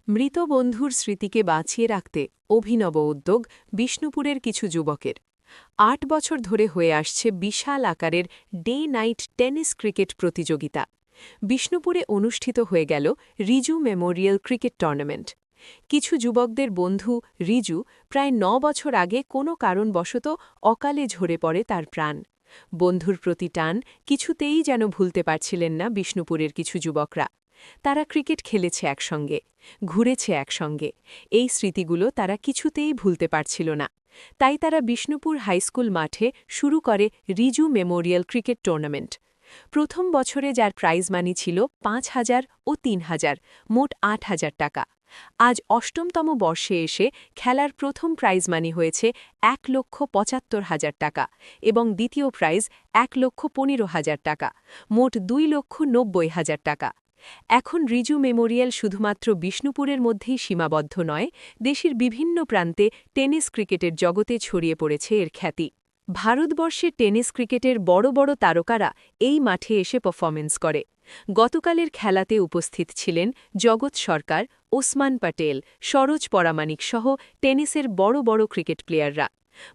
মৃত বন্ধুর স্মৃতিকে বাঁচিয়ে রাখতে অভিনব উদ্যোগ বিষ্ণুপুরের কিছু যুবকের ৮ বছর ধরে হয়ে আসছে বিশাল আকারের ডে নাইট টেনিস ক্রিকেট প্রতিযোগিতা। বিষ্ণুপুরে অনুষ্ঠিত হয়ে গেল রিজু মেমোরিয়াল ক্রিকেট টুর্নামেন্ট। কিছু যুবকদের বন্ধু রিজু প্রায় ৯ বছর আগে কোনো কারণবশত অকালে ঝরে পড়ে তার প্রাণ। বন্ধুর প্রতি টান কিছুতেই যেন ভুলতে পারছিলেন না বিষ্ণুপুরের কিছু যুবকরা। তারা ক্রিকেট খেলেছে একসঙ্গে, ঘুরেছে একসঙ্গে, এই স্মৃতিগুলো তারা কিছুতেই ভুলতে পারছিল না। তাই তারা বিষ্ণুপুর হাইস্কুল মাঠে শুরু করে রিজু মেমোরিয়াল ক্রিকেট টুর্নামেন্ট। প্রথম বছরে যার প্রাইজ মানি ছিল ৫,০০০ ও ৩,০০০, মোট ৮,০০০ টাকা। আজ অষ্টমতম বর্ষে এসে খেলার প্রথম প্রাইজ মানি হয়েছে ১,৭৫,০০০ টাকা এবং দ্বিতীয় প্রাইজ ১,১৫,০০০ টাকা, মোট ২,৯০,০০০ টাকা। এখন রিজু মেমোরিয়াল শুধুমাত্র বিষ্ণুপুরের মধ্যেই সীমাবদ্ধ নয়, দেশের বিভিন্ন প্রান্তে টেনিস ক্রিকেটের জগতে ছড়িয়ে পড়েছে এর খ্যাতি। ভারতবর্ষের টেনিস ক্রিকেটের বড় বড় তারকারা এই মাঠে এসে পারফরমেন্স করে। গতকালের খেলাতে উপস্থিত ছিলেন জগৎ সরকার, ওসমান পটেল, সরোজ পরামানিক সহ টেনিসের বড় বড় ক্রিকেট প্লেয়াররা।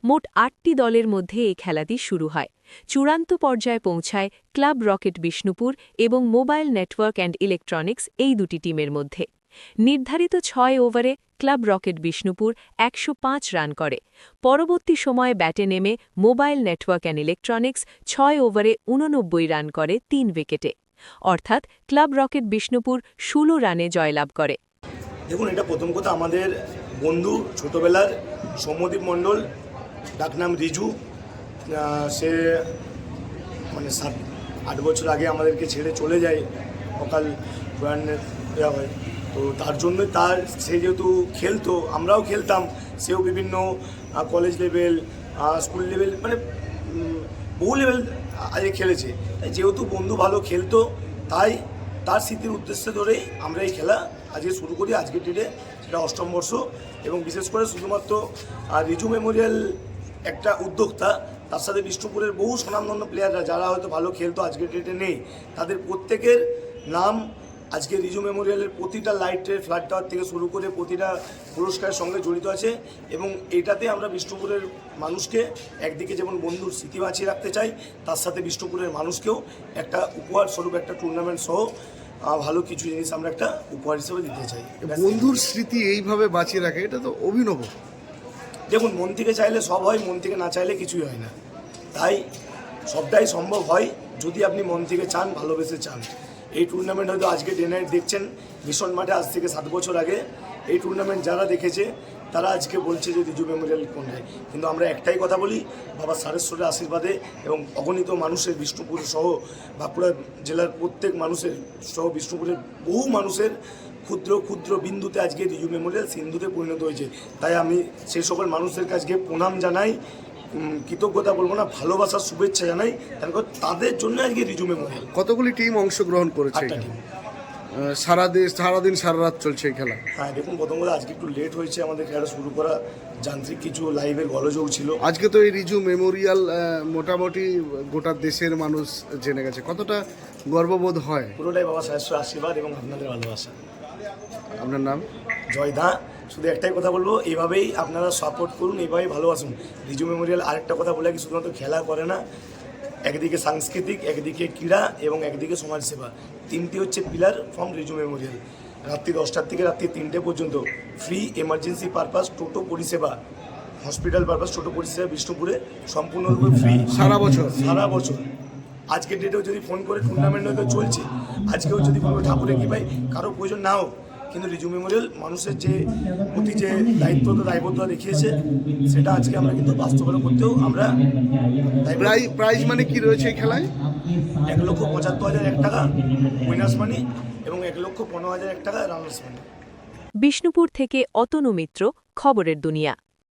মোট ৮টি দলের মধ্যে এই খেলাটি শুরু হয়। চূড়ান্ত পর্যায়ে পৌঁছায় ক্লাব রকেট বিষ্ণুপুর এবং মোবাইল নেটওয়ার্ক অ্যান্ড ইলেকট্রনিক্স, এই দুটি টিমের মধ্যে। নির্ধারিত ৬ ওভারে ক্লাব রকেট বিষ্ণুপুর ১০৫ রান করে। পরবর্তী সময়ে ব্যাটে নেমে মোবাইল নেটওয়ার্ক অ্যান্ড ইলেকট্রনিক্স ৬ ওভারে ৮৯ রান করে ৩ উইকেটে। অর্থাৎ ক্লাব রকেট বিষ্ণুপুর ১৬ রানে জয়লাভ করে। দেখুন, এটা প্রথম কথা আমাদের বন্ধু ছোটবেলার সৌম্যদীপ মণ্ডল, ডাকনাম রিজু। সে মানে ৭-৮ বছর আগে আমাদেরকে ছেড়ে চলে যায়, অকাল প্রয়াণ দেওয়া হয়। তো তার জন্যই সে যেহেতু খেলতো, আমরাও খেলতাম, সেও বিভিন্ন কলেজ লেভেল, স্কুল লেভেল, মানে বহু লেভেল আগে খেলেছে। যেহেতু বন্ধু ভালো খেলতো, তাই তার স্মৃতির উদ্দেশ্যে ধরেই আমরা এই খেলা আজকে শুরু করি। আজকের ডেটে সেটা অষ্টম বর্ষ, এবং বিশেষ করে শুধুমাত্র রিজু মেমোরিয়াল একটা উদ্যোক্তা, তার সাথে বিষ্ণুপুরের বহু স্বনামধন্য প্লেয়াররা যারা হয়তো ভালো খেলতো আজকের ডেটে নেই, তাদের প্রত্যেকের নাম আজকে রিজু মেমোরিয়ালের প্রতিটা লাইটের ফ্ল্যাট টাওয়ার থেকে শুরু করে প্রতিটা পুরস্কারের সঙ্গে জড়িত আছে। এবং এটাতে আমরা বিষ্ণুপুরের মানুষকে একদিকে যেমন বন্ধুর স্মৃতি বাঁচিয়ে রাখতে চাই, তার সাথে বিষ্ণুপুরের মানুষকেও একটা উপহার স্বরূপ একটা টুর্নামেন্ট সহ ভালো কিছু জিনিস আমরা একটা উপহার হিসেবে দিতে চাই। বন্ধুর স্মৃতি এইভাবে বাঁচিয়ে রাখে, এটা তো অভিনব। দেখুন, মন থেকে চাইলে সব হয়, মন থেকে না চাইলে কিছুই হয় না। তাই সবটাই সম্ভব হয় যদি আপনি মন থেকে চান, ভালোবেসে চান। এই টুর্নামেন্ট হয়তো আজকে ডে নাইট দেখছেন মিশন মাঠে, আজ থেকে ৭ বছর আগে এই টুর্নামেন্ট যারা দেখেছে তারা আজকে বলছে যে রিজু মেমোরিয়াল কোনটায়। কিন্তু আমরা একটাই কথা বলি, বাবা সারেশ্বরের আশীর্বাদে এবং অগণিত মানুষের, বিষ্ণুপুর সহ বাঁকুড়া জেলার প্রত্যেক মানুষের সহ বিষ্ণুপুরের বহু মানুষের ক্ষুদ্র ক্ষুদ্র বিন্দুতে আজকে রিজু মেমোরিয়াল সিন্ধুতে পরিণত হয়েছে। তাই আমি সেই সকল মানুষের কাছে প্রণাম জানাই, কৃতজ্ঞতা বলবো না, ভালোবাসার শুভেচ্ছা জানাই, কারণ তাদের জন্য আজকে রিজু মেমোরিয়াল। কতগুলি টিম অংশগ্রহণ করেছে? ৮টা টিম। সারাদিন সারা রাত চলছে এই খেলা। হ্যাঁ, দেখুন, প্রথম কথা আজকে একটু লেট হয়েছে আমাদের খেলা শুরু করা, যান্ত্রিক কিছু লাইভের গোলযোগ ছিল। আজকে তো এই রিজু মেমোরিয়াল মোটামুটি গোটা দেশের মানুষ জেনে গেছে, কতটা গর্ববোধ হয়? পুরোটাই বাবা সাহেবের আশীর্বাদ এবং আপনাদের ভালোবাসা। আপনার নাম? জয় দা। শুধু একটাই কথা বলবো, এইভাবেই আপনারা সাপোর্ট করুন, এইভাবেই ভালোবাসুন রিজু মেমোরিয়াল। আরেকটা কথা বলে কি, শুধুমাত্র খেলা করে না, একদিকে সাংস্কৃতিক, একদিকে ক্রীড়া এবং একদিকে সমাজসেবা, তিনটি হচ্ছে পিলার ফ্রম রিজু মেমোরিয়াল। রাত্রি 10টার থেকে রাত্রি 3টে পর্যন্ত ফ্রি এমার্জেন্সি পারপাস টোটো পরিষেবা, হসপিটাল পারপাস টোটো পরিষেবা বিষ্ণুপুরে সম্পূর্ণরূপে ফ্রি সারা বছর। আজকের ডেটেও যদি ফোন করে, টুর্নামেন্ট হয়তো চলছে, আজকেও যদি ফোন করে ঠাকুরের কৃপায় কারো প্রয়োজন নাও, কিন্তু রিজু মেমোরিয়াল মানুষের যে প্রতি যে দায়বদ্ধতা দেখিয়েছে, সেটা আজকে আমরা কিন্তু বাস্তবায়ন করতেও আমরা। প্রাইজ মানে কি রয়েছে এই খেলায়? ১,৭৫,০০০ টাকা উইনার্স মানি এবং ১,১৫,০০০ টাকা রানার্স মানি। বিষ্ণুপুর থেকে অতনু মিত্র, খবরের দুনিয়া।